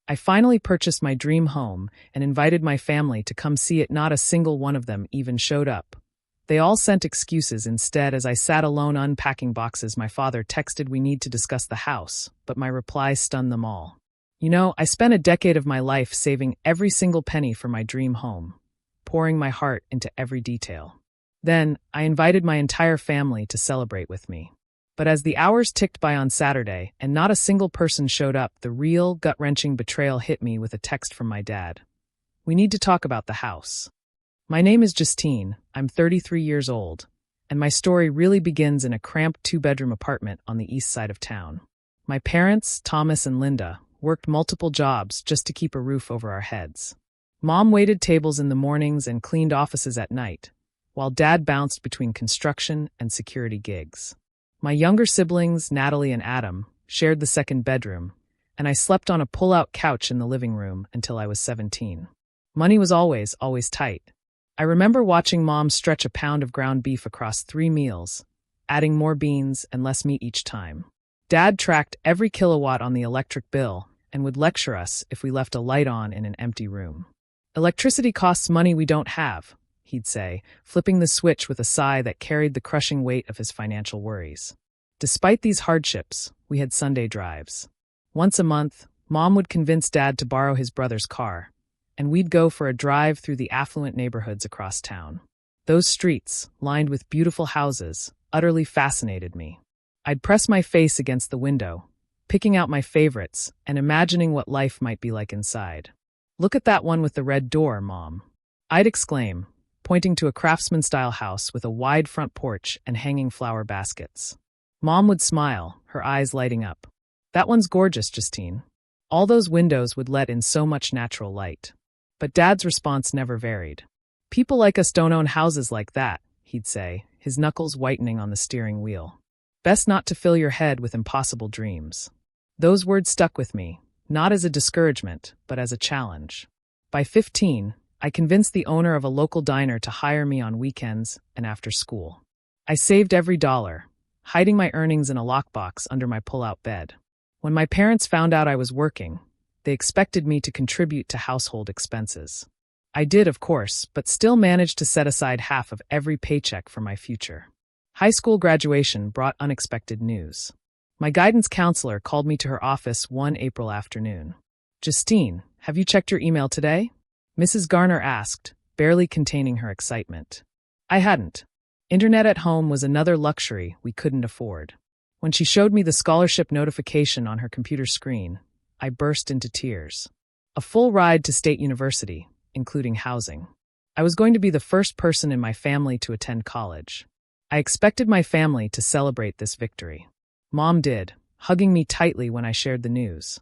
I finally purchased my dream home and invited my family to come see it. Not a single one of them even showed up. They all sent excuses instead. As I sat alone unpacking boxes, my father texted, "We need to discuss the house," but my reply stunned them all. I spent a decade of my life saving every single penny for my dream home, pouring my heart into every detail. Then, I invited my entire family to celebrate with me. But as the hours ticked by on Saturday and not a single person showed up, the real, gut-wrenching betrayal hit me with a text from my dad. "We need to talk about the house." My name is Justine, I'm 33 years old, and my story really begins in a cramped 2-bedroom apartment on the east side of town. My parents, Thomas and Linda, worked multiple jobs just to keep a roof over our heads. Mom waited tables in the mornings and cleaned offices at night, while Dad bounced between construction and security gigs. My younger siblings, Natalie and Adam, shared the second bedroom, and I slept on a pull-out couch in the living room until I was 17. Money was always tight. I remember watching Mom stretch a pound of ground beef across 3 meals, adding more beans and less meat each time. Dad tracked every kilowatt on the electric bill and would lecture us if we left a light on in an empty room. "Electricity costs money we don't have," he'd say, flipping the switch with a sigh that carried the crushing weight of his financial worries. Despite these hardships, we had Sunday drives. Once a month, Mom would convince Dad to borrow his brother's car, and we'd go for a drive through the affluent neighborhoods across town. Those streets, lined with beautiful houses, utterly fascinated me. I'd press my face against the window, picking out my favorites and imagining what life might be like inside. "Look at that one with the red door, Mom," I'd exclaim, pointing to a craftsman-style house with a wide front porch and hanging flower baskets. Mom would smile, her eyes lighting up. "That one's gorgeous, Justine." All those windows would let in so much natural light. But Dad's response never varied. "People like us don't own houses like that," he'd say, his knuckles whitening on the steering wheel. "Best not to fill your head with impossible dreams." Those words stuck with me, not as a discouragement, but as a challenge. By 15, I convinced the owner of a local diner to hire me on weekends and after school. I saved every dollar, hiding my earnings in a lockbox under my pull-out bed. When my parents found out I was working, they expected me to contribute to household expenses. I did, of course, but still managed to set aside half of every paycheck for my future. High school graduation brought unexpected news. My guidance counselor called me to her office one April afternoon. "Justine, have you checked your email today?" Mrs. Garner asked, barely containing her excitement. I hadn't. Internet at home was another luxury we couldn't afford. When she showed me the scholarship notification on her computer screen, I burst into tears. A full ride to State University, including housing. I was going to be the first person in my family to attend college. I expected my family to celebrate this victory. Mom did, hugging me tightly when I shared the news.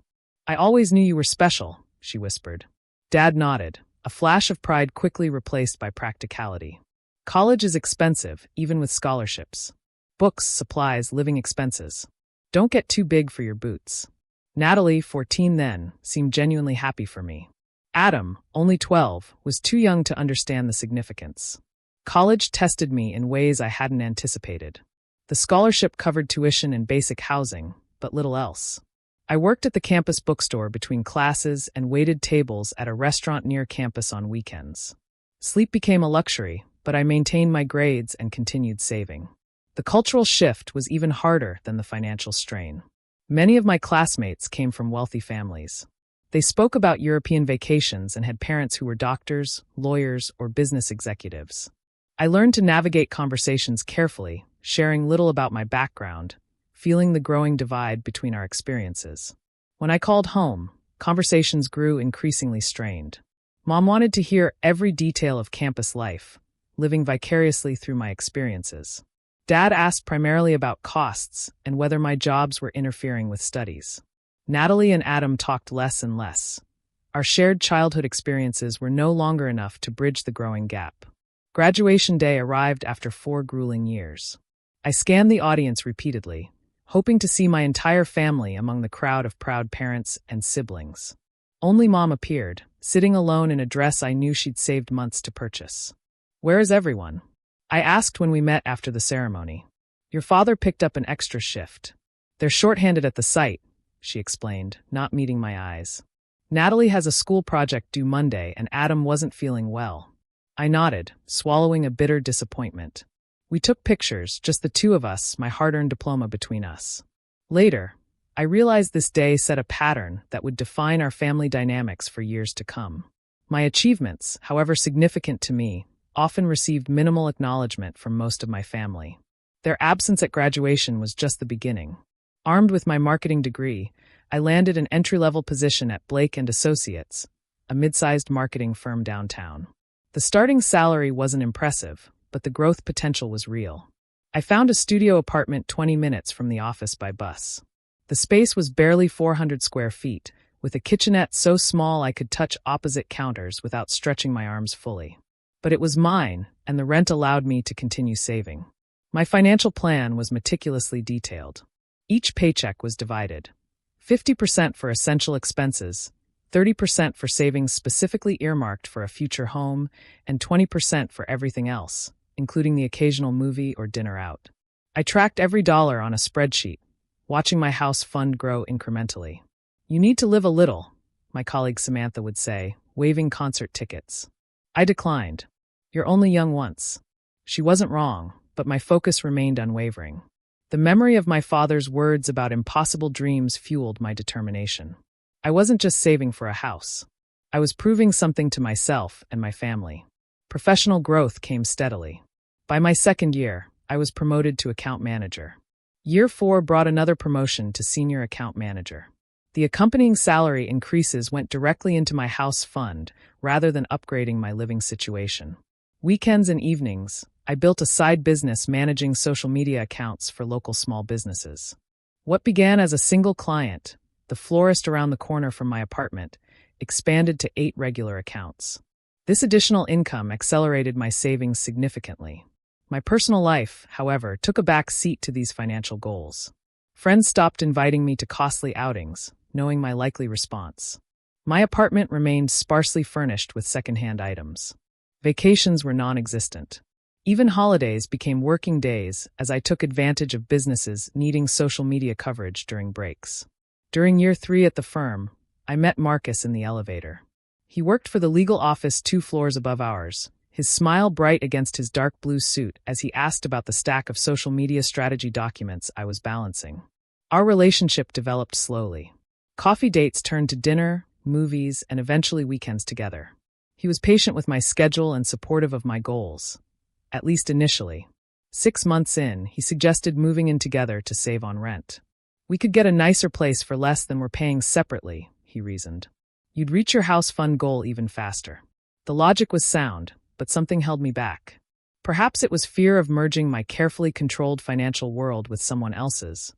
"I always knew you were special," she whispered. Dad nodded, a flash of pride quickly replaced by practicality. "College is expensive, even with scholarships. Books, supplies, living expenses. Don't get too big for your boots." Natalie, 14 then, seemed genuinely happy for me. Adam, only 12, was too young to understand the significance. College tested me in ways I hadn't anticipated. The scholarship covered tuition and basic housing, but little else. I worked at the campus bookstore between classes and waited tables at a restaurant near campus on weekends. Sleep became a luxury, but I maintained my grades and continued saving. The cultural shift was even harder than the financial strain. Many of my classmates came from wealthy families. They spoke about European vacations and had parents who were doctors, lawyers, or business executives. I learned to navigate conversations carefully, sharing little about my background, feeling the growing divide between our experiences. When I called home, conversations grew increasingly strained. Mom wanted to hear every detail of campus life, living vicariously through my experiences. Dad asked primarily about costs and whether my jobs were interfering with studies. Natalie and Adam talked less and less. Our shared childhood experiences were no longer enough to bridge the growing gap. Graduation day arrived after 4 grueling years. I scanned the audience repeatedly, hoping to see my entire family among the crowd of proud parents and siblings. Only Mom appeared, sitting alone in a dress I knew she'd saved months to purchase. "Where is everyone?" I asked when we met after the ceremony. "Your father picked up an extra shift. They're shorthanded at the site," she explained, not meeting my eyes. Natalie has a school project due Monday and Adam wasn't feeling well. I nodded, swallowing a bitter disappointment. We took pictures, just the two of us, my hard-earned diploma between us. Later, I realized this day set a pattern that would define our family dynamics for years to come. My achievements, however significant to me, often received minimal acknowledgement from most of my family. Their absence at graduation was just the beginning. Armed with my marketing degree, I landed an entry-level position at Blake & Associates, a mid-sized marketing firm downtown. The starting salary wasn't impressive, but the growth potential was real. I found a studio apartment 20 minutes from the office by bus. The space was barely 400 square feet, with a kitchenette so small I could touch opposite counters without stretching my arms fully. But it was mine, and the rent allowed me to continue saving. My financial plan was meticulously detailed. Each paycheck was divided. 50% for essential expenses, 30% for savings specifically earmarked for a future home, and 20% for everything else, including the occasional movie or dinner out. I tracked every dollar on a spreadsheet, watching my house fund grow incrementally. "You need to live a little," my colleague Samantha would say, waving concert tickets. I declined. "You're only young once." She wasn't wrong, but my focus remained unwavering. The memory of my father's words about impossible dreams fueled my determination. I wasn't just saving for a house. I was proving something to myself and my family. Professional growth came steadily. By my second year, I was promoted to account manager. Year 4 brought another promotion to senior account manager. The accompanying salary increases went directly into my house fund rather than upgrading my living situation. Weekends and evenings, I built a side business managing social media accounts for local small businesses. What began as a single client, the florist around the corner from my apartment, expanded to 8 regular accounts. This additional income accelerated my savings significantly. My personal life, however, took a back seat to these financial goals. Friends stopped inviting me to costly outings, knowing my likely response. My apartment remained sparsely furnished with secondhand items. Vacations were non-existent. Even holidays became working days as I took advantage of businesses needing social media coverage during breaks. During year 3 at the firm, I met Marcus in the elevator. He worked for the legal office 2 floors above ours, his smile bright against his dark blue suit as he asked about the stack of social media strategy documents I was balancing. Our relationship developed slowly. Coffee dates turned to dinner, movies, and eventually weekends together. He was patient with my schedule and supportive of my goals. At least initially. 6 months in, he suggested moving in together to save on rent. "We could get a nicer place for less than we're paying separately," he reasoned. "You'd reach your house fund goal even faster." The logic was sound, but something held me back. Perhaps it was fear of merging my carefully controlled financial world with someone else's,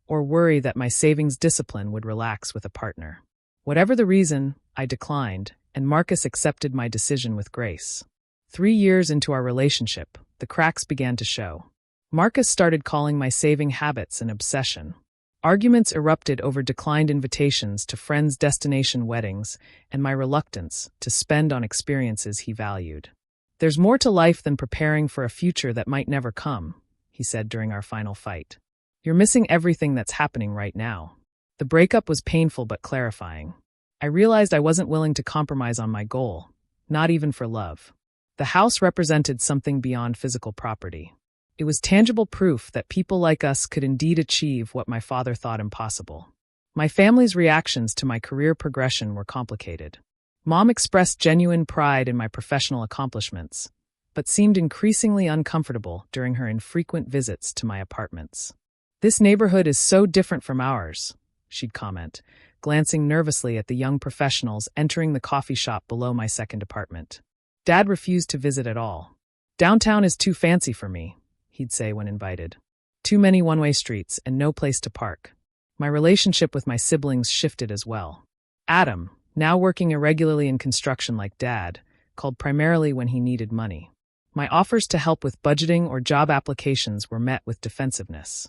or worry that my savings discipline would relax with a partner. Whatever the reason, I declined, and Marcus accepted my decision with grace. 3 years into our relationship, the cracks began to show. Marcus started calling my saving habits an obsession. Arguments erupted over declined invitations to friends' destination weddings and my reluctance to spend on experiences he valued. "There's more to life than preparing for a future that might never come," he said during our final fight. "You're missing everything that's happening right now." The breakup was painful but clarifying. I realized I wasn't willing to compromise on my goal, not even for love. The house represented something beyond physical property. It was tangible proof that people like us could indeed achieve what my father thought impossible. My family's reactions to my career progression were complicated. Mom expressed genuine pride in my professional accomplishments, but seemed increasingly uncomfortable during her infrequent visits to my apartments. "This neighborhood is so different from ours," she'd comment, glancing nervously at the young professionals entering the coffee shop below my second apartment. Dad refused to visit at all. "Downtown is too fancy for me," he'd say when invited. "Too many one-way streets and no place to park." My relationship with my siblings shifted as well. Adam, now working irregularly in construction like Dad, called primarily when he needed money. My offers to help with budgeting or job applications were met with defensiveness.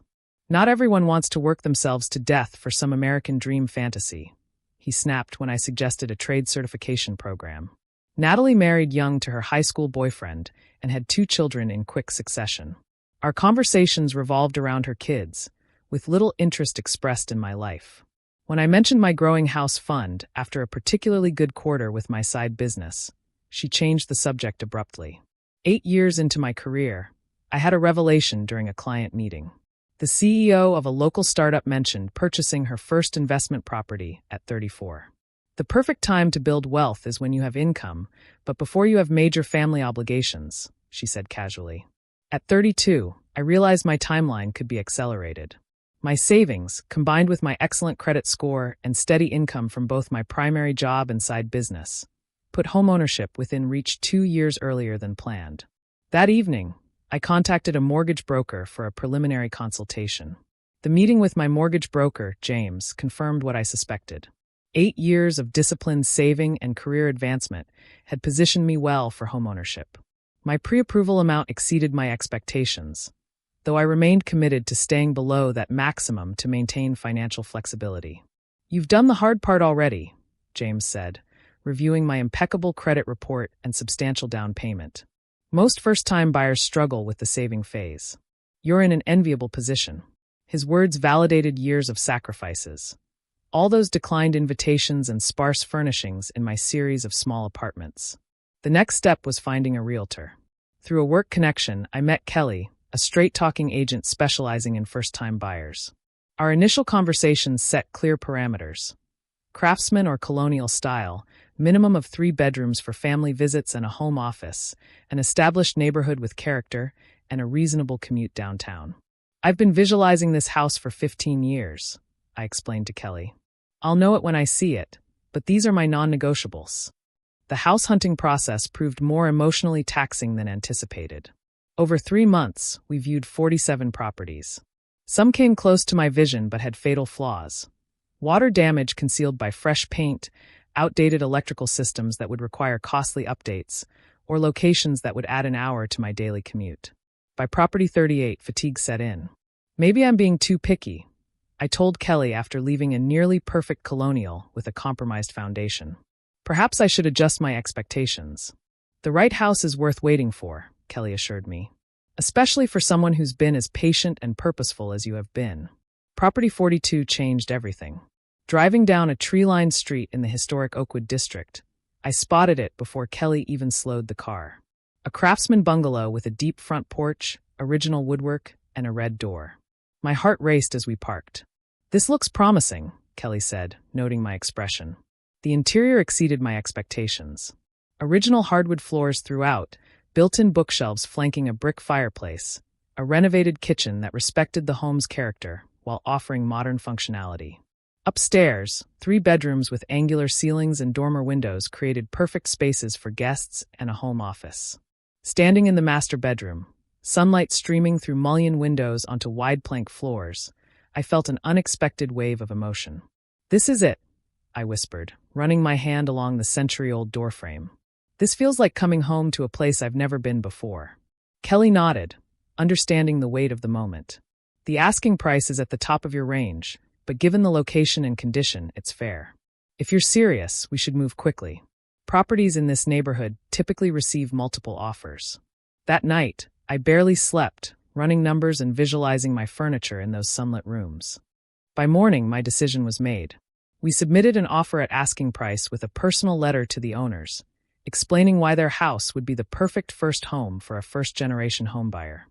"Not everyone wants to work themselves to death for some American dream fantasy," he snapped when I suggested a trade certification program. Natalie married young to her high school boyfriend and had 2 children in quick succession. Our conversations revolved around her kids, with little interest expressed in my life. When I mentioned my growing house fund after a particularly good quarter with my side business, she changed the subject abruptly. 8 years into my career, I had a revelation during a client meeting. The CEO of a local startup mentioned purchasing her first investment property at 34. The perfect time to build wealth is when you have income, but before you have major family obligations, she said casually. At 32, I realized my timeline could be accelerated. My savings, combined with my excellent credit score and steady income from both my primary job and side business, put homeownership within reach 2 years earlier than planned. That evening, I contacted a mortgage broker for a preliminary consultation. The meeting with my mortgage broker, James, confirmed what I suspected. 8 years of disciplined saving and career advancement had positioned me well for homeownership. My pre-approval amount exceeded my expectations, though I remained committed to staying below that maximum to maintain financial flexibility. "You've done the hard part already," James said, reviewing my impeccable credit report and substantial down payment. "Most first-time buyers struggle with the saving phase. You're in an enviable position." His words validated years of sacrifices. All those declined invitations and sparse furnishings in my series of small apartments. The next step was finding a realtor. Through a work connection, I met Kelly, a straight-talking agent specializing in first-time buyers. Our initial conversations set clear parameters: craftsman or colonial style, minimum of 3 bedrooms for family visits and a home office, an established neighborhood with character, and a reasonable commute downtown. "I've been visualizing this house for 15 years, I explained to Kelly. "I'll know it when I see it, but these are my non-negotiables." The house hunting process proved more emotionally taxing than anticipated. Over 3 months, we viewed 47 properties. Some came close to my vision but had fatal flaws. Water damage concealed by fresh paint, outdated electrical systems that would require costly updates, or locations that would add an hour to my daily commute. By property 38, fatigue set in. "Maybe I'm being too picky," I told Kelly after leaving a nearly perfect colonial with a compromised foundation. "Perhaps I should adjust my expectations." "The right house is worth waiting for," Kelly assured me, "especially for someone who's been as patient and purposeful as you have been." Property 42 changed everything. Driving down a tree-lined street in the historic Oakwood district, I spotted it before Kelly even slowed the car. A craftsman bungalow with a deep front porch, original woodwork, and a red door. My heart raced as we parked. "This looks promising," Kelly said, noting my expression. The interior exceeded my expectations. Original hardwood floors throughout, built-in bookshelves flanking a brick fireplace, a renovated kitchen that respected the home's character while offering modern functionality. Upstairs, 3 bedrooms with angular ceilings and dormer windows created perfect spaces for guests and a home office. Standing in the master bedroom, sunlight streaming through mullioned windows onto wide plank floors, I felt an unexpected wave of emotion. "This is it," I whispered, running my hand along the century-old doorframe. "This feels like coming home to a place I've never been before." Kelly nodded, understanding the weight of the moment. "The asking price is at the top of your range, but given the location and condition, it's fair. If you're serious, we should move quickly. Properties in this neighborhood typically receive multiple offers." That night, I barely slept, running numbers and visualizing my furniture in those sunlit rooms. By morning, my decision was made. We submitted an offer at asking price with a personal letter to the owners, explaining why their house would be the perfect first home for a first-generation homebuyer.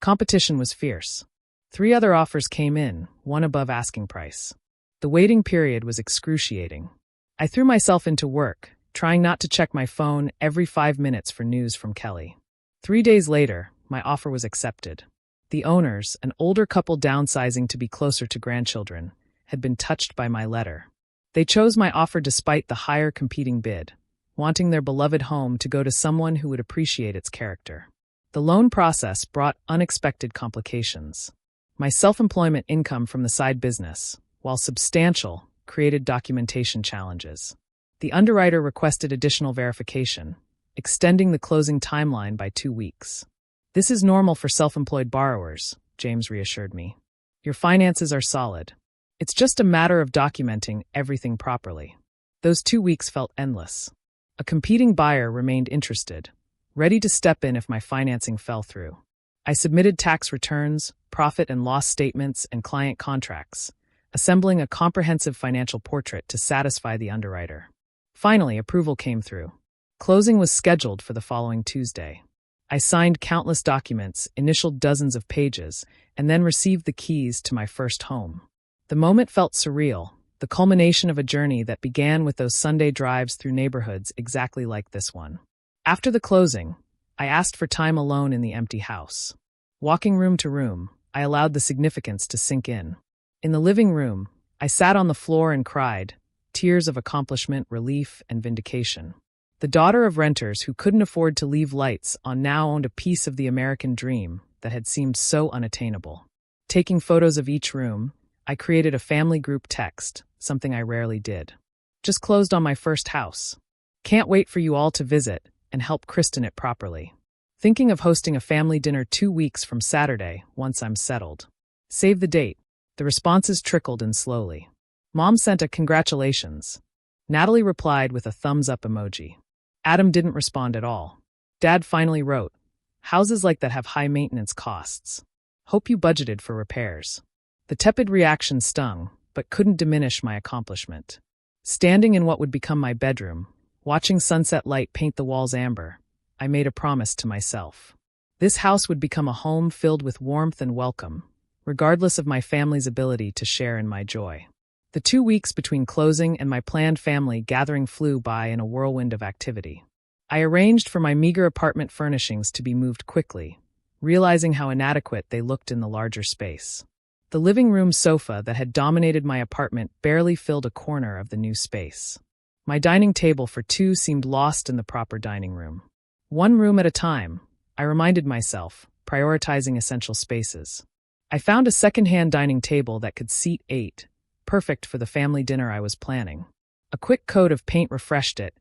Competition was fierce. 3 other offers came in, one above asking price. The waiting period was excruciating. I threw myself into work, trying not to check my phone every 5 minutes for news from Kelly. 3 days later, my offer was accepted. The owners, an older couple downsizing to be closer to grandchildren, had been touched by my letter. They chose my offer despite the higher competing bid, wanting their beloved home to go to someone who would appreciate its character. The loan process brought unexpected complications. My self-employment income from the side business, while substantial, created documentation challenges. The underwriter requested additional verification, extending the closing timeline by 2 weeks. "This is normal for self-employed borrowers," James reassured me. "Your finances are solid. It's just a matter of documenting everything properly." Those 2 weeks felt endless. A competing buyer remained interested, ready to step in if my financing fell through. I submitted tax returns, profit and loss statements, and client contracts, assembling a comprehensive financial portrait to satisfy the underwriter. Finally, approval came through. Closing was scheduled for the following Tuesday. I signed countless documents, initialed dozens of pages, and then received the keys to my first home. The moment felt surreal, the culmination of a journey that began with those Sunday drives through neighborhoods exactly like this one. After the closing, I asked for time alone in the empty house. Walking room to room, I allowed the significance to sink in. In the living room, I sat on the floor and cried, tears of accomplishment, relief, and vindication. The daughter of renters who couldn't afford to leave lights on now owned a piece of the American dream that had seemed so unattainable. Taking photos of each room, I created a family group text, something I rarely did. Just closed on my first house. Can't wait for you all to visit and help christen it properly. Thinking of hosting a family dinner 2 weeks from Saturday once I'm settled. Save the date. The responses trickled in slowly. Mom sent a congratulations. Natalie replied with a thumbs up emoji. Adam didn't respond at all. Dad finally wrote, houses like that have high maintenance costs. Hope you budgeted for repairs. The tepid reaction stung, but couldn't diminish my accomplishment. Standing in what would become my bedroom, watching sunset light paint the walls amber, I made a promise to myself. This house would become a home filled with warmth and welcome, regardless of my family's ability to share in my joy. The 2 weeks between closing and my planned family gathering flew by in a whirlwind of activity. I arranged for my meager apartment furnishings to be moved quickly, realizing how inadequate they looked in the larger space. The living room sofa that had dominated my apartment barely filled a corner of the new space. My dining table for two seemed lost in the proper dining room. One room at a time, I reminded myself, prioritizing essential spaces. I found a second-hand dining table that could seat 8, perfect for the family dinner I was planning. A quick coat of paint refreshed it,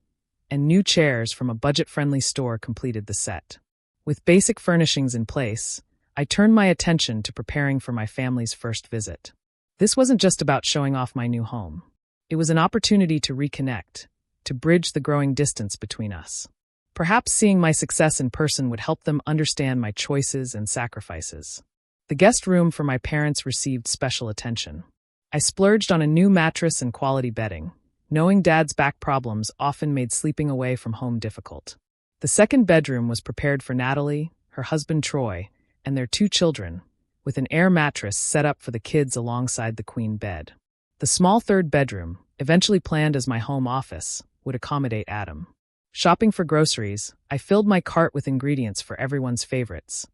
and new chairs from a budget-friendly store completed the set. With basic furnishings in place, I turned my attention to preparing for my family's first visit. This wasn't just about showing off my new home. It was an opportunity to reconnect, to bridge the growing distance between us. Perhaps seeing my success in person would help them understand my choices and sacrifices. The guest room for my parents received special attention. I splurged on a new mattress and quality bedding, knowing Dad's back problems often made sleeping away from home difficult. The second bedroom was prepared for Natalie, her husband Troy, and their 2 children, with an air mattress set up for the kids alongside the queen bed. The small third bedroom, eventually planned as my home office, would accommodate Adam. Shopping for groceries, I filled my cart with ingredients for everyone's favorites.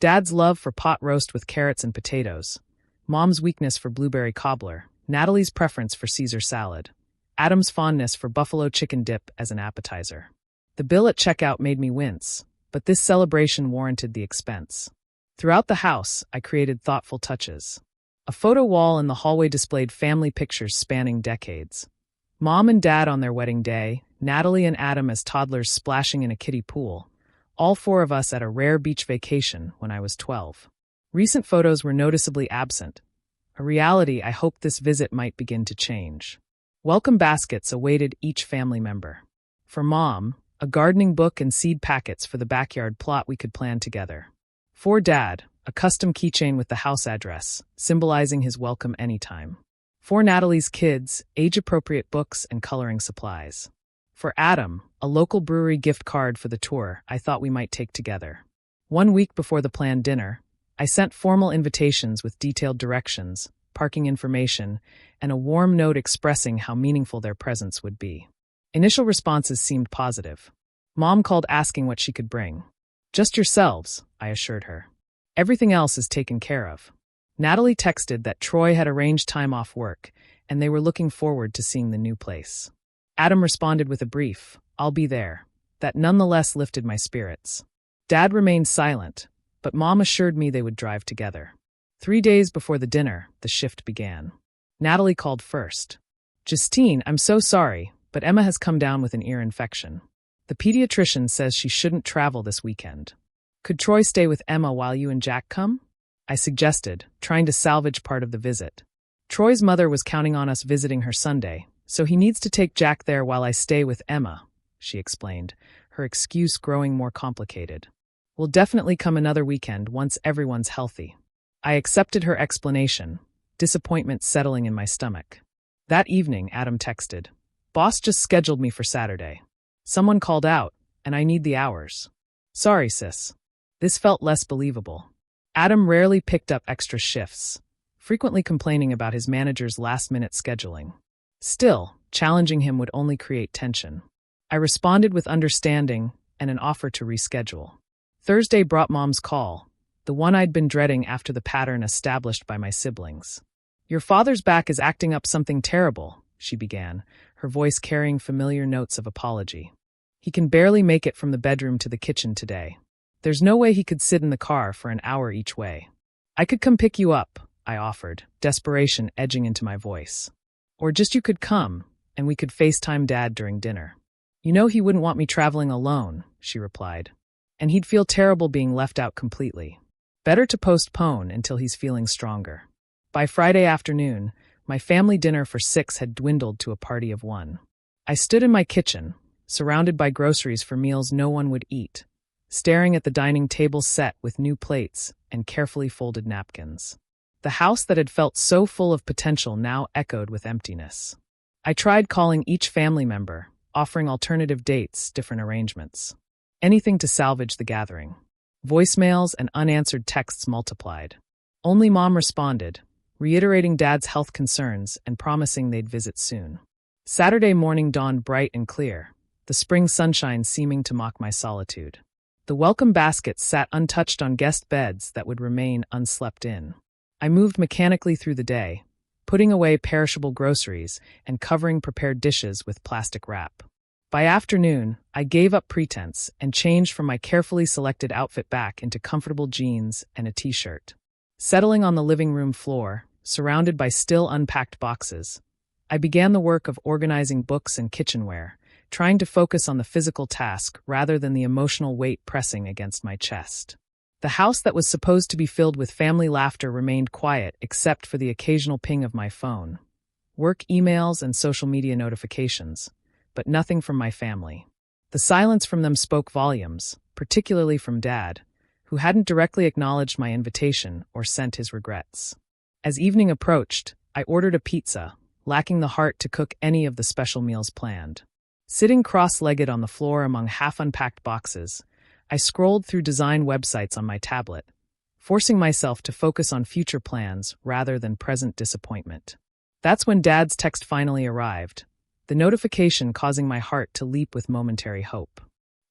Dad's love for pot roast with carrots and potatoes, Mom's weakness for blueberry cobbler, Natalie's preference for Caesar salad, Adam's fondness for buffalo chicken dip as an appetizer. The bill at checkout made me wince, but this celebration warranted the expense. Throughout the house, I created thoughtful touches. A photo wall in the hallway displayed family pictures spanning decades. Mom and Dad on their wedding day, Natalie and Adam as toddlers splashing in a kiddie pool, all 4 of us at a rare beach vacation when I was 12. Recent photos were noticeably absent, a reality I hoped this visit might begin to change. Welcome baskets awaited each family member. For Mom, a gardening book and seed packets for the backyard plot we could plan together. For Dad, a custom keychain with the house address, symbolizing his welcome anytime. For Natalie's kids, age-appropriate books and coloring supplies. For Adam, a local brewery gift card for the tour I thought we might take together. 1 week before the planned dinner, I sent formal invitations with detailed directions, parking information, and a warm note expressing how meaningful their presence would be. Initial responses seemed positive. Mom called asking what she could bring. Just yourselves, I assured her. Everything else is taken care of. Natalie texted that Troy had arranged time off work, and they were looking forward to seeing the new place. Adam responded with a brief, "I'll be there," that nonetheless lifted my spirits. Dad remained silent, but Mom assured me they would drive together. 3 days before the dinner, the shift began. Natalie called first. "Justine, I'm so sorry, but Emma has come down with an ear infection. The pediatrician says she shouldn't travel this weekend. Could Troy stay with Emma while you and Jack come?" I suggested, trying to salvage part of the visit. Troy's mother was counting on us visiting her Sunday, so he needs to take Jack there while I stay with Emma, she explained, her excuse growing more complicated. "We'll definitely come another weekend once everyone's healthy." I accepted her explanation, disappointment settling in my stomach. That evening, Adam texted, "Boss just scheduled me for Saturday. Someone called out, and I need the hours." Sorry, sis. This felt less believable. Adam rarely picked up extra shifts, frequently complaining about his manager's last-minute scheduling. Still, challenging him would only create tension. I responded with understanding and an offer to reschedule. Thursday brought Mom's call, the one I'd been dreading after the pattern established by my siblings. "Your father's back is acting up something terrible," she began, her voice carrying familiar notes of apology. "He can barely make it from the bedroom to the kitchen today. There's no way he could sit in the car for an hour each way." "I could come pick you up," I offered, desperation edging into my voice. "Or just you could come, and we could FaceTime Dad during dinner." "You know he wouldn't want me traveling alone," she replied. "And he'd feel terrible being left out completely. Better to postpone until he's feeling stronger." By Friday afternoon, my family dinner for 6 had dwindled to a party of 1. I stood in my kitchen, surrounded by groceries for meals no one would eat, staring at the dining table set with new plates and carefully folded napkins. The house that had felt so full of potential now echoed with emptiness. I tried calling each family member, offering alternative dates, different arrangements. Anything to salvage the gathering. Voicemails and unanswered texts multiplied. Only Mom responded, reiterating Dad's health concerns and promising they'd visit soon. Saturday morning dawned bright and clear, the spring sunshine seeming to mock my solitude. The welcome baskets sat untouched on guest beds that would remain unslept in. I moved mechanically through the day, putting away perishable groceries and covering prepared dishes with plastic wrap. By afternoon, I gave up pretense and changed from my carefully selected outfit back into comfortable jeans and a t-shirt. Settling on the living room floor, surrounded by still unpacked boxes, I began the work of organizing books and kitchenware, trying to focus on the physical task rather than the emotional weight pressing against my chest. The house that was supposed to be filled with family laughter remained quiet except for the occasional ping of my phone, work emails and social media notifications, but nothing from my family. The silence from them spoke volumes, particularly from Dad, who hadn't directly acknowledged my invitation or sent his regrets. As evening approached, I ordered a pizza, lacking the heart to cook any of the special meals planned. Sitting cross-legged on the floor among half-unpacked boxes, I scrolled through design websites on my tablet, forcing myself to focus on future plans rather than present disappointment. That's when Dad's text finally arrived, the notification causing my heart to leap with momentary hope.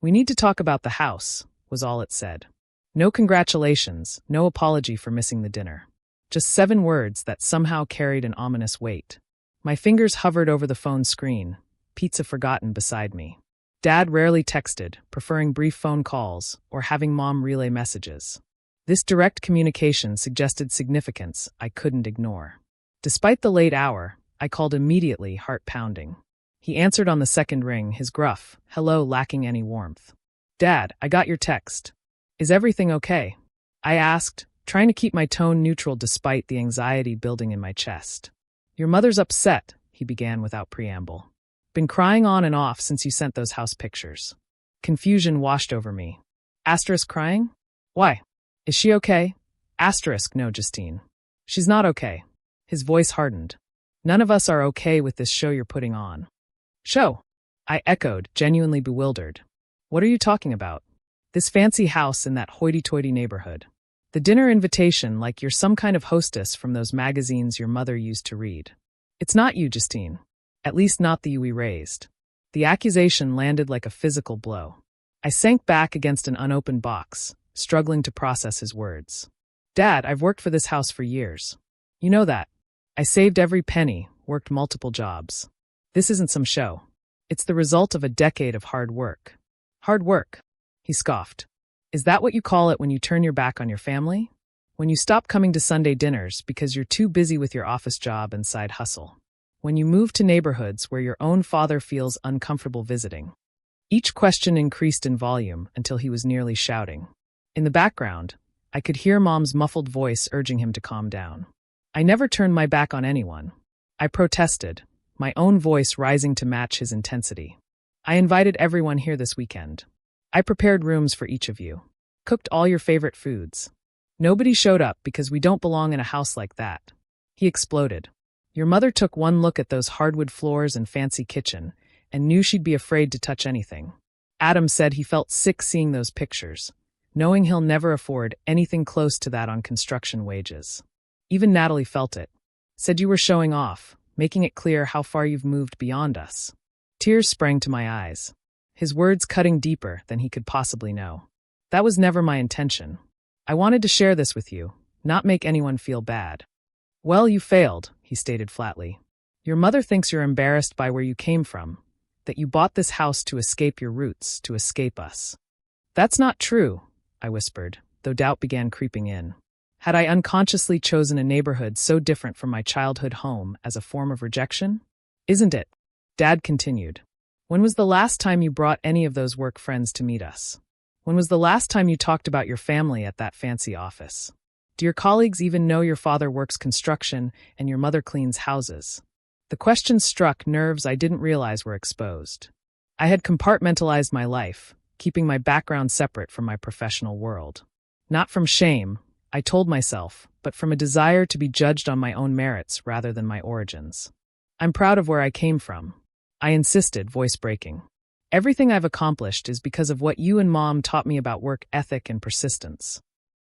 "We need to talk about the house," was all it said. No congratulations, no apology for missing the dinner. Just 7 words that somehow carried an ominous weight. My fingers hovered over the phone screen, pizza forgotten beside me. Dad rarely texted, preferring brief phone calls or having Mom relay messages. This direct communication suggested significance I couldn't ignore. Despite the late hour, I called immediately, heart pounding. He answered on the second ring, his gruff hello lacking any warmth. "Dad, I got your text. Is everything okay?" I asked, trying to keep my tone neutral despite the anxiety building in my chest. "Your mother's upset," he began without preamble. "Been crying on and off since you sent those house pictures." Confusion washed over me. Asterisk crying? Why? Is she okay? Asterisk no, Justine. She's not okay. His voice hardened. "None of us are okay with this show you're putting on." "Show?" I echoed, genuinely bewildered. "What are you talking about?" "This fancy house in that hoity-toity neighborhood. The dinner invitation like you're some kind of hostess from those magazines your mother used to read. It's not you, Justine. At least not the you we raised." The accusation landed like a physical blow. I sank back against an unopened box, struggling to process his words. "Dad, I've worked for this house for years. You know that. I saved every penny, worked multiple jobs. This isn't some show. It's the result of a decade of hard work." "Hard work?" He scoffed. "Is that what you call it when you turn your back on your family? When you stop coming to Sunday dinners because you're too busy with your office job and side hustle? When you move to neighborhoods where your own father feels uncomfortable visiting?" Each question increased in volume until he was nearly shouting. In the background, I could hear Mom's muffled voice urging him to calm down. I never turned my back on anyone. I protested, my own voice rising to match his intensity. "I invited everyone here this weekend. I prepared rooms for each of you. Cooked all your favorite foods. Nobody showed up because we don't belong in a house like that." He exploded. Your mother took one look at those hardwood floors and fancy kitchen and knew she'd be afraid to touch anything. Adam said he felt sick seeing those pictures, knowing he'll never afford anything close to that on construction wages. Even Natalie felt it. Said you were showing off, making it clear how far you've moved beyond us. Tears sprang to my eyes, his words cutting deeper than he could possibly know. That was never my intention. I wanted to share this with you, not make anyone feel bad. Well, you failed, he stated flatly. Your mother thinks you're embarrassed by where you came from, that you bought this house to escape your roots, to escape us. That's not true, I whispered, though doubt began creeping in. Had I unconsciously chosen a neighborhood so different from my childhood home as a form of rejection? Isn't it? Dad continued. When was the last time you brought any of those work friends to meet us? When was the last time you talked about your family at that fancy office? Do your colleagues even know your father works construction and your mother cleans houses? The question struck nerves I didn't realize were exposed. I had compartmentalized my life, keeping my background separate from my professional world. Not from shame, I told myself, but from a desire to be judged on my own merits rather than my origins. I'm proud of where I came from, I insisted, voice breaking. Everything I've accomplished is because of what you and Mom taught me about work ethic and persistence.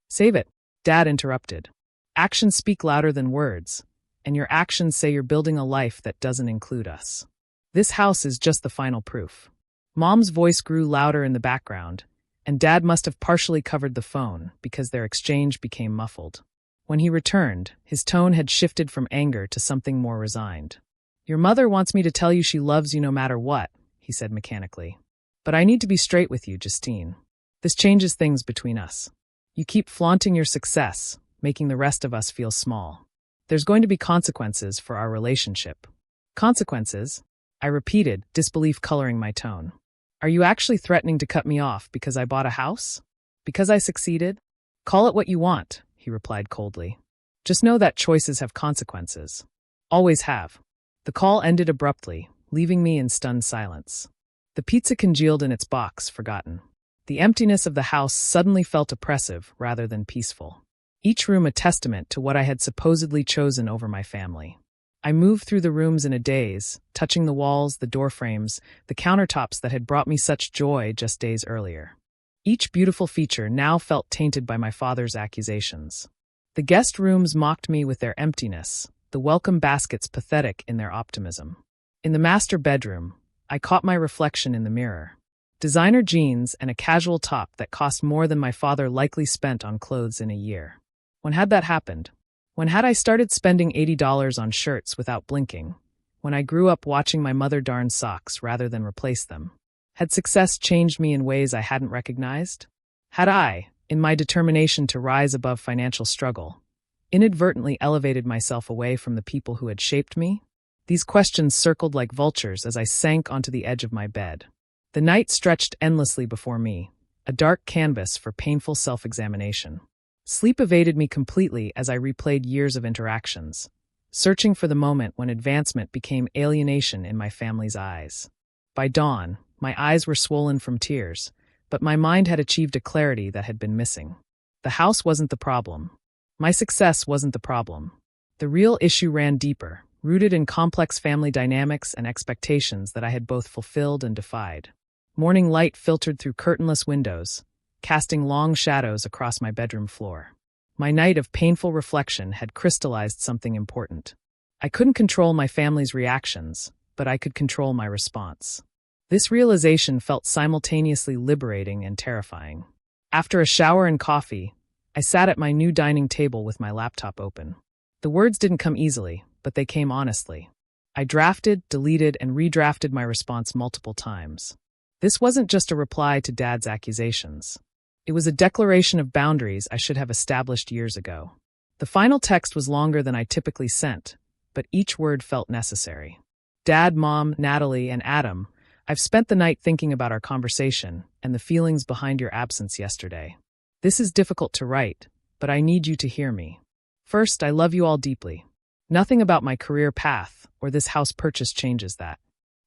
Save it, Dad interrupted. Actions speak louder than words, and your actions say you're building a life that doesn't include us. This house is just the final proof. Mom's voice grew louder in the background, and Dad must have partially covered the phone because their exchange became muffled. When he returned, his tone had shifted from anger to something more resigned. Your mother wants me to tell you she loves you no matter what, he said mechanically. But I need to be straight with you, Justine. This changes things between us. You keep flaunting your success, making the rest of us feel small. There's going to be consequences for our relationship. Consequences? I repeated, disbelief coloring my tone. Are you actually threatening to cut me off because I bought a house? Because I succeeded? Call it what you want, he replied coldly. Just know that choices have consequences. Always have. The call ended abruptly, leaving me in stunned silence. The pizza congealed in its box, forgotten. The emptiness of the house suddenly felt oppressive rather than peaceful. Each room a testament to what I had supposedly chosen over my family. I moved through the rooms in a daze, touching the walls, the door frames, the countertops that had brought me such joy just days earlier. Each beautiful feature now felt tainted by my father's accusations. The guest rooms mocked me with their emptiness, the welcome baskets pathetic in their optimism. In the master bedroom, I caught my reflection in the mirror. Designer jeans and a casual top that cost more than my father likely spent on clothes in a year. When had that happened? When had I started spending $80 on shirts without blinking? When I grew up watching my mother darn socks rather than replace them? Had success changed me in ways I hadn't recognized? Had I, in my determination to rise above financial struggle, inadvertently elevated myself away from the people who had shaped me? These questions circled like vultures as I sank onto the edge of my bed. The night stretched endlessly before me, a dark canvas for painful self-examination. Sleep evaded me completely as I replayed years of interactions, searching for the moment when advancement became alienation in my family's eyes. By dawn, my eyes were swollen from tears, but my mind had achieved a clarity that had been missing. The house wasn't the problem. My success wasn't the problem. The real issue ran deeper, rooted in complex family dynamics and expectations that I had both fulfilled and defied. Morning light filtered through curtainless windows, casting long shadows across my bedroom floor. My night of painful reflection had crystallized something important. I couldn't control my family's reactions, but I could control my response. This realization felt simultaneously liberating and terrifying. After a shower and coffee, I sat at my new dining table with my laptop open. The words didn't come easily, but they came honestly. I drafted, deleted, and redrafted my response multiple times. This wasn't just a reply to Dad's accusations. It was a declaration of boundaries I should have established years ago. The final text was longer than I typically sent, but each word felt necessary. Dad, Mom, Natalie, and Adam, I've spent the night thinking about our conversation and the feelings behind your absence yesterday. This is difficult to write, but I need you to hear me. First, I love you all deeply. Nothing about my career path or this house purchase changes that.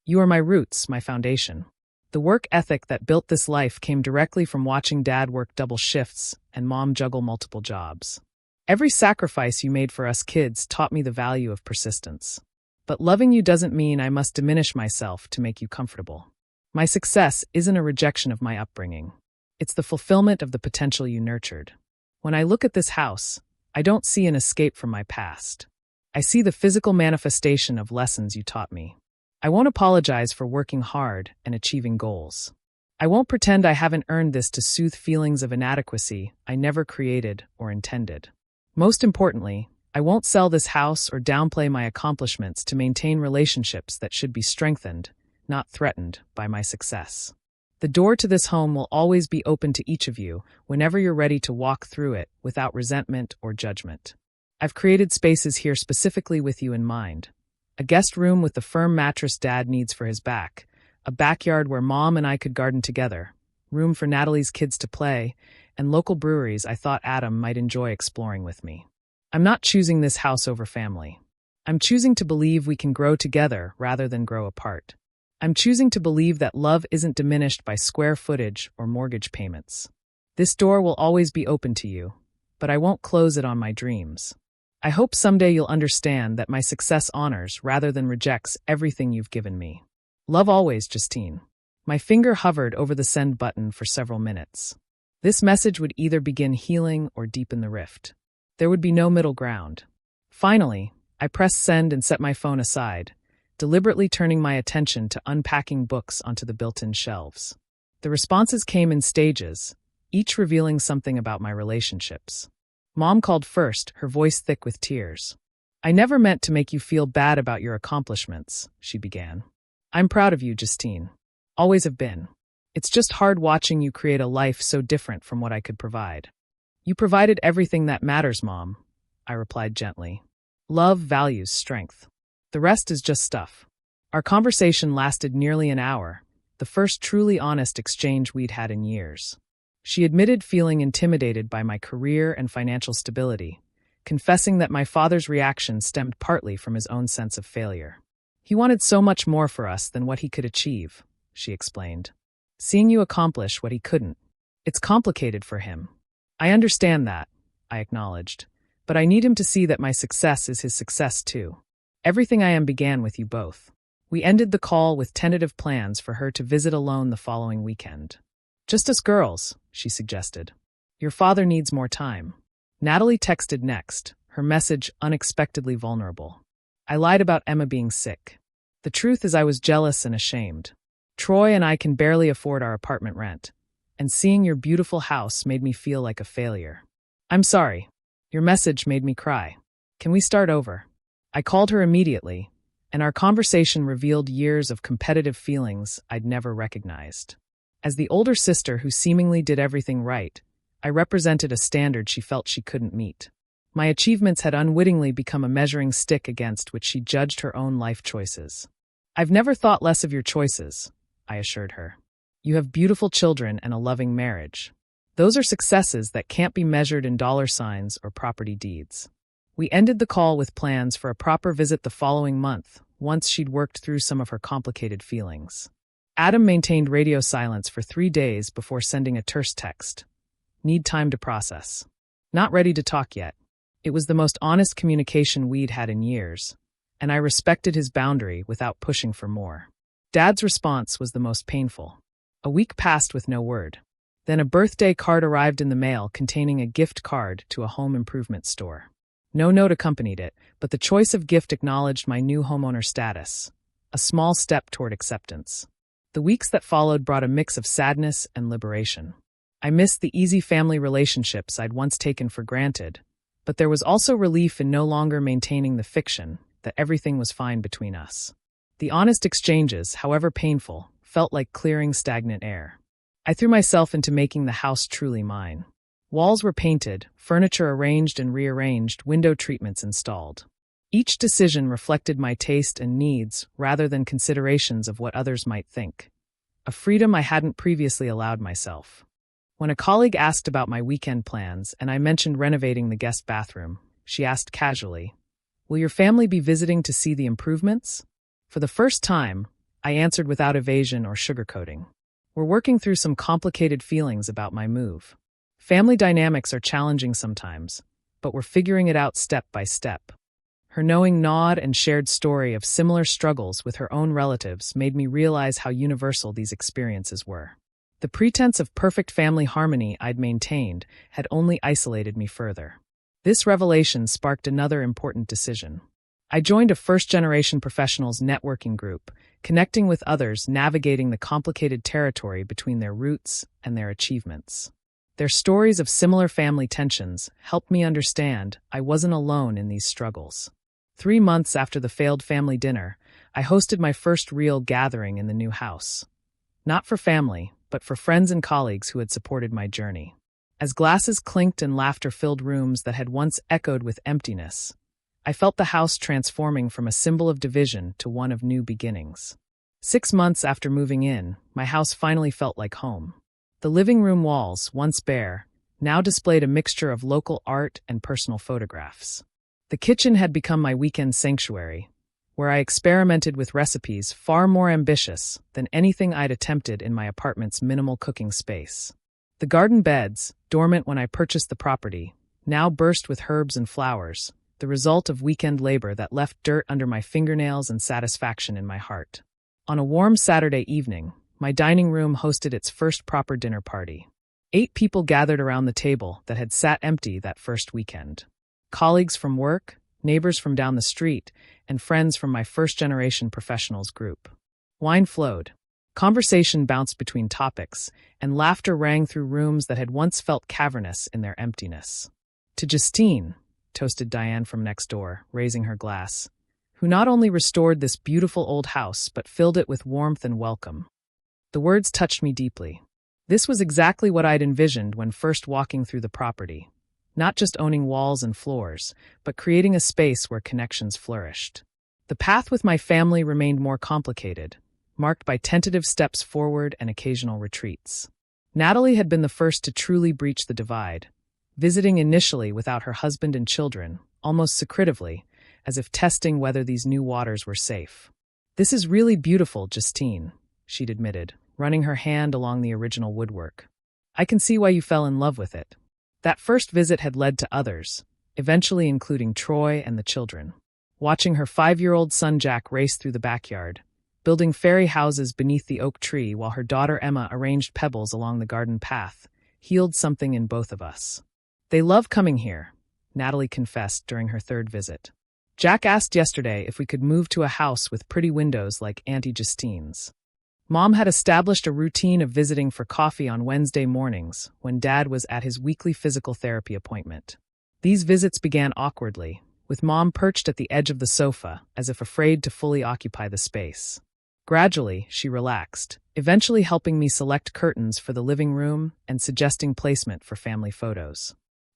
You are my roots, my foundation. The work ethic that built this life came directly from watching Dad work double shifts and Mom juggle multiple jobs. Every sacrifice you made for us kids taught me the value of persistence. But loving you doesn't mean I must diminish myself to make you comfortable. My success isn't a rejection of my upbringing. It's the fulfillment of the potential you nurtured. When I look at this house, I don't see an escape from my past. I see the physical manifestation of lessons you taught me. I won't apologize for working hard and achieving goals. I won't pretend I haven't earned this to soothe feelings of inadequacy I never created or intended. Most importantly, I won't sell this house or downplay my accomplishments to maintain relationships that should be strengthened, not threatened, by my success. The door to this home will always be open to each of you whenever you're ready to walk through it without resentment or judgment. I've created spaces here specifically with you in mind. A guest room with the firm mattress Dad needs for his back, a backyard where Mom and I could garden together, room for Natalie's kids to play, and local breweries I thought Adam might enjoy exploring with me. I'm not choosing this house over family. I'm choosing to believe we can grow together rather than grow apart. I'm choosing to believe that love isn't diminished by square footage or mortgage payments. This door will always be open to you, but I won't close it on my dreams. I hope someday you'll understand that my success honors rather than rejects everything you've given me. Love always, Justine. My finger hovered over the send button for several minutes. This message would either begin healing or deepen the rift. There would be no middle ground. Finally, I pressed send and set my phone aside, deliberately turning my attention to unpacking books onto the built-in shelves. The responses came in stages, each revealing something about my relationships. Mom called first, her voice thick with tears. "I never meant to make you feel bad about your accomplishments," she began. "I'm proud of you, Justine. Always have been. It's just hard watching you create a life so different from what I could provide." "You provided everything that matters, Mom," I replied gently. "Love, values, strength. The rest is just stuff." Our conversation lasted nearly an hour, the first truly honest exchange we'd had in years. She admitted feeling intimidated by my career and financial stability, confessing that my father's reaction stemmed partly from his own sense of failure. "He wanted so much more for us than what he could achieve," she explained. "Seeing you accomplish what he couldn't. It's complicated for him." "I understand that," I acknowledged, "but I need him to see that my success is his success too. Everything I am began with you both." We ended the call with tentative plans for her to visit alone the following weekend. "Just us girls," she suggested. "Your father needs more time." Natalie texted next, her message unexpectedly vulnerable. "I lied about Emma being sick. The truth is I was jealous and ashamed. Troy and I can barely afford our apartment rent, and seeing your beautiful house made me feel like a failure. I'm sorry. Your message made me cry. Can we start over?" I called her immediately, and our conversation revealed years of competitive feelings I'd never recognized. As the older sister who seemingly did everything right, I represented a standard she felt she couldn't meet. My achievements had unwittingly become a measuring stick against which she judged her own life choices. "I've never thought less of your choices," I assured her. "You have beautiful children and a loving marriage. Those are successes that can't be measured in dollar signs or property deeds." We ended the call with plans for a proper visit the following month, once she'd worked through some of her complicated feelings. Adam maintained radio silence for 3 days before sending a terse text. "Need time to process. Not ready to talk yet." It was the most honest communication we'd had in years, and I respected his boundary without pushing for more. Dad's response was the most painful. A week passed with no word. Then a birthday card arrived in the mail containing a gift card to a home improvement store. No note accompanied it, but the choice of gift acknowledged my new homeowner status, a small step toward acceptance. The weeks that followed brought a mix of sadness and liberation. I missed the easy family relationships I'd once taken for granted, but there was also relief in no longer maintaining the fiction that everything was fine between us. The honest exchanges, however painful, felt like clearing stagnant air. I threw myself into making the house truly mine. Walls were painted, furniture arranged and rearranged, window treatments installed. Each decision reflected my taste and needs rather than considerations of what others might think. A freedom I hadn't previously allowed myself. When a colleague asked about my weekend plans and I mentioned renovating the guest bathroom, she asked casually, "Will your family be visiting to see the improvements?" For the first time, I answered without evasion or sugarcoating. "We're working through some complicated feelings about my move. Family dynamics are challenging sometimes, but we're figuring it out step by step. Her knowing nod and shared story of similar struggles with her own relatives made me realize how universal these experiences were. The pretense of perfect family harmony I'd maintained had only isolated me further. This revelation sparked another important decision. I joined a first-generation professionals networking group, connecting with others navigating the complicated territory between their roots and their achievements. Their stories of similar family tensions helped me understand I wasn't alone in these struggles. 3 months after the failed family dinner, I hosted my first real gathering in the new house. Not for family, but for friends and colleagues who had supported my journey. As glasses clinked and laughter filled rooms that had once echoed with emptiness, I felt the house transforming from a symbol of division to one of new beginnings. 6 months after moving in, my house finally felt like home. The living room walls, once bare, now displayed a mixture of local art and personal photographs. The kitchen had become my weekend sanctuary, where I experimented with recipes far more ambitious than anything I'd attempted in my apartment's minimal cooking space. The garden beds, dormant when I purchased the property, now burst with herbs and flowers, the result of weekend labor that left dirt under my fingernails and satisfaction in my heart. On a warm Saturday evening, my dining room hosted its first proper dinner party. 8 people gathered around the table that had sat empty that first weekend. Colleagues from work, neighbors from down the street, and friends from my first-generation professionals group. Wine flowed. Conversation bounced between topics, and laughter rang through rooms that had once felt cavernous in their emptiness. To Justine, toasted Diane from next door, raising her glass, who not only restored this beautiful old house but filled it with warmth and welcome. The words touched me deeply. This was exactly what I'd envisioned when first walking through the property. Not just owning walls and floors, but creating a space where connections flourished. The path with my family remained more complicated, marked by tentative steps forward and occasional retreats. Natalie had been the first to truly breach the divide, visiting initially without her husband and children, almost secretively, as if testing whether these new waters were safe. "This is really beautiful, Justine," she'd admitted, running her hand along the original woodwork. "I can see why you fell in love with it." That first visit had led to others, eventually including Troy and the children. Watching her 5-year-old son Jack race through the backyard, building fairy houses beneath the oak tree while her daughter Emma arranged pebbles along the garden path, healed something in both of us. "They love coming here," Natalie confessed during her 3rd visit. "Jack asked yesterday if we could move to a house with pretty windows like Auntie Justine's." Mom had established a routine of visiting for coffee on Wednesday mornings when Dad was at his weekly physical therapy appointment. These visits began awkwardly, with Mom perched at the edge of the sofa as if afraid to fully occupy the space. Gradually, she relaxed, eventually helping me select curtains for the living room and suggesting placement for family photos.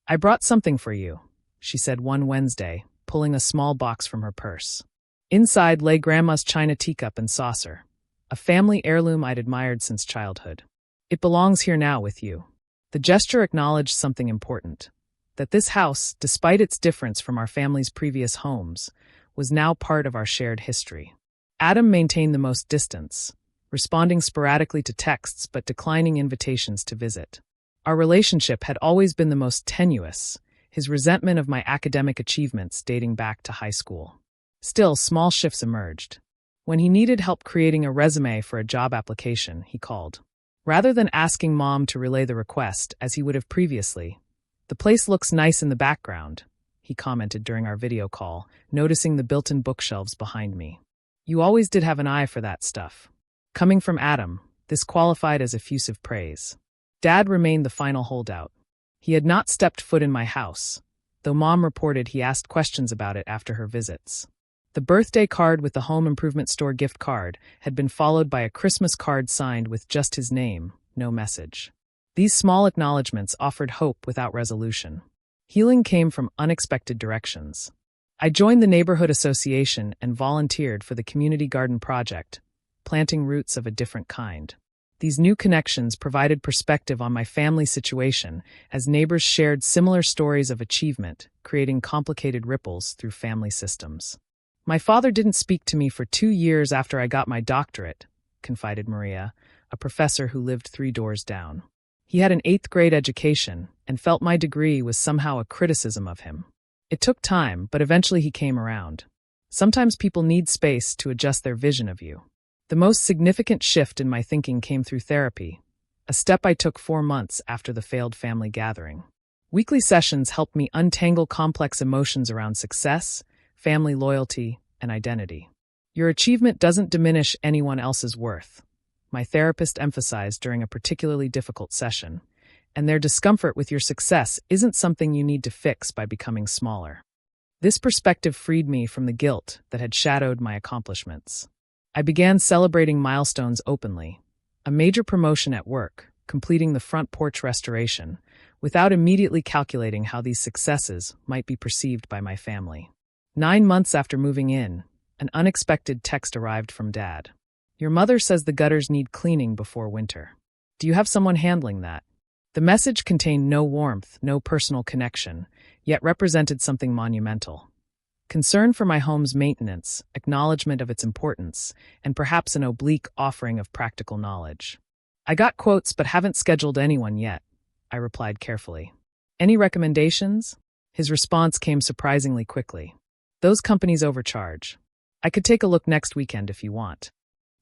"I brought something for you," she said one Wednesday, pulling a small box from her purse. Inside lay Grandma's china teacup and saucer, a family heirloom I'd admired since childhood. "It belongs here now with you." The gesture acknowledged something important, that this house, despite its difference from our family's previous homes, was now part of our shared history. Adam maintained the most distance, responding sporadically to texts but declining invitations to visit. Our relationship had always been the most tenuous, his resentment of my academic achievements dating back to high school. Still, small shifts emerged. When he needed help creating a resume for a job application, he called. Rather than asking Mom to relay the request, as he would have previously, "The place looks nice in the background," he commented during our video call, noticing the built-in bookshelves behind me. "You always did have an eye for that stuff." Coming from Adam, this qualified as effusive praise. Dad remained the final holdout. He had not stepped foot in my house, though Mom reported he asked questions about it after her visits. The birthday card with the home improvement store gift card had been followed by a Christmas card signed with just his name, no message. These small acknowledgments offered hope without resolution. Healing came from unexpected directions. I joined the neighborhood association and volunteered for the community garden project, planting roots of a different kind. These new connections provided perspective on my family situation as neighbors shared similar stories of achievement, creating complicated ripples through family systems. "My father didn't speak to me for 2 years after I got my doctorate," confided Maria, a professor who lived 3 doors down. He had an 8th grade education and felt my degree was somehow a criticism of him. It took time, but eventually he came around. Sometimes people need space to adjust their vision of you. The most significant shift in my thinking came through therapy, a step I took 4 months after the failed family gathering. Weekly sessions helped me untangle complex emotions around success, family loyalty, and identity. Your achievement doesn't diminish anyone else's worth, my therapist emphasized during a particularly difficult session, and their discomfort with your success isn't something you need to fix by becoming smaller. This perspective freed me from the guilt that had shadowed my accomplishments. I began celebrating milestones openly, a major promotion at work, completing the front porch restoration, without immediately calculating how these successes might be perceived by my family. 9 months after moving in, an unexpected text arrived from Dad. Your mother says the gutters need cleaning before winter. Do you have someone handling that? The message contained no warmth, no personal connection, yet represented something monumental. Concern for my home's maintenance, acknowledgement of its importance, and perhaps an oblique offering of practical knowledge. I got quotes but haven't scheduled anyone yet, I replied carefully. Any recommendations? His response came surprisingly quickly. Those companies overcharge. I could take a look next weekend if you want.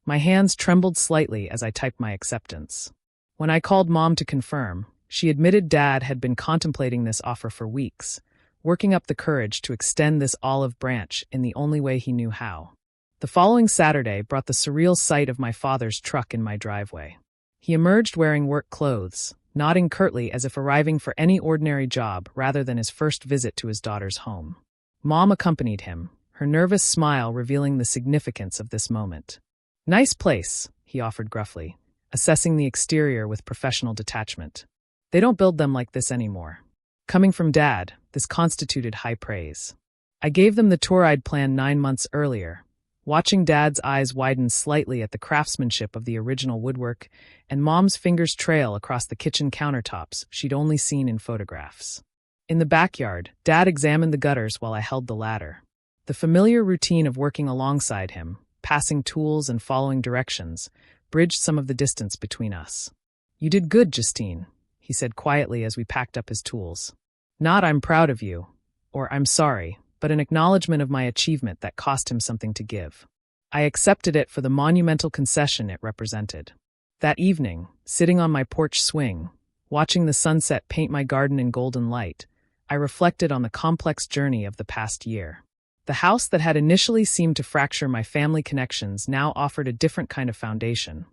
My hands trembled slightly as I typed my acceptance. When I called Mom to confirm, she admitted Dad had been contemplating this offer for weeks, working up the courage to extend this olive branch in the only way he knew how. The following Saturday brought the surreal sight of my father's truck in my driveway. He emerged wearing work clothes, nodding curtly as if arriving for any ordinary job rather than his first visit to his daughter's home. Mom accompanied him, her nervous smile revealing the significance of this moment. Nice place, he offered gruffly, assessing the exterior with professional detachment. They don't build them like this anymore. Coming from Dad, this constituted high praise. I gave them the tour I'd planned 9 months earlier, watching Dad's eyes widen slightly at the craftsmanship of the original woodwork and Mom's fingers trail across the kitchen countertops she'd only seen in photographs. In the backyard, Dad examined the gutters while I held the ladder. The familiar routine of working alongside him, passing tools and following directions, bridged some of the distance between us. You did good, Justine, he said quietly as we packed up his tools. Not I'm proud of you, or I'm sorry, but an acknowledgement of my achievement that cost him something to give. I accepted it for the monumental concession it represented. That evening, sitting on my porch swing, watching the sunset paint my garden in golden light, I reflected on the complex journey of the past year. The house that had initially seemed to fracture my family connections now offered a different kind of foundation,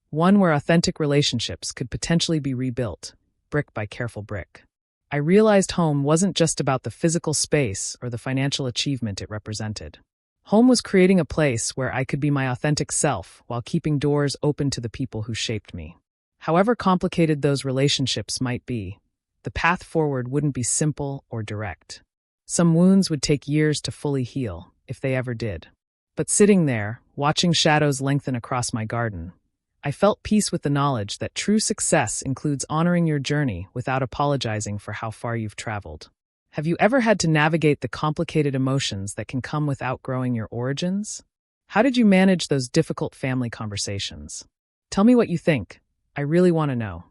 one where authentic relationships could potentially be rebuilt, brick by careful brick. I realized home wasn't just about the physical space or the financial achievement it represented. Home was creating a place where I could be my authentic self while keeping doors open to the people who shaped me. However complicated those relationships might be, the path forward wouldn't be simple or direct. Some wounds would take years to fully heal, if they ever did. But sitting there, watching shadows lengthen across my garden, I felt peace with the knowledge that true success includes honoring your journey without apologizing for how far you've traveled. Have you ever had to navigate the complicated emotions that can come with outgrowing your origins? How did you manage those difficult family conversations? Tell me what you think. I really want to know.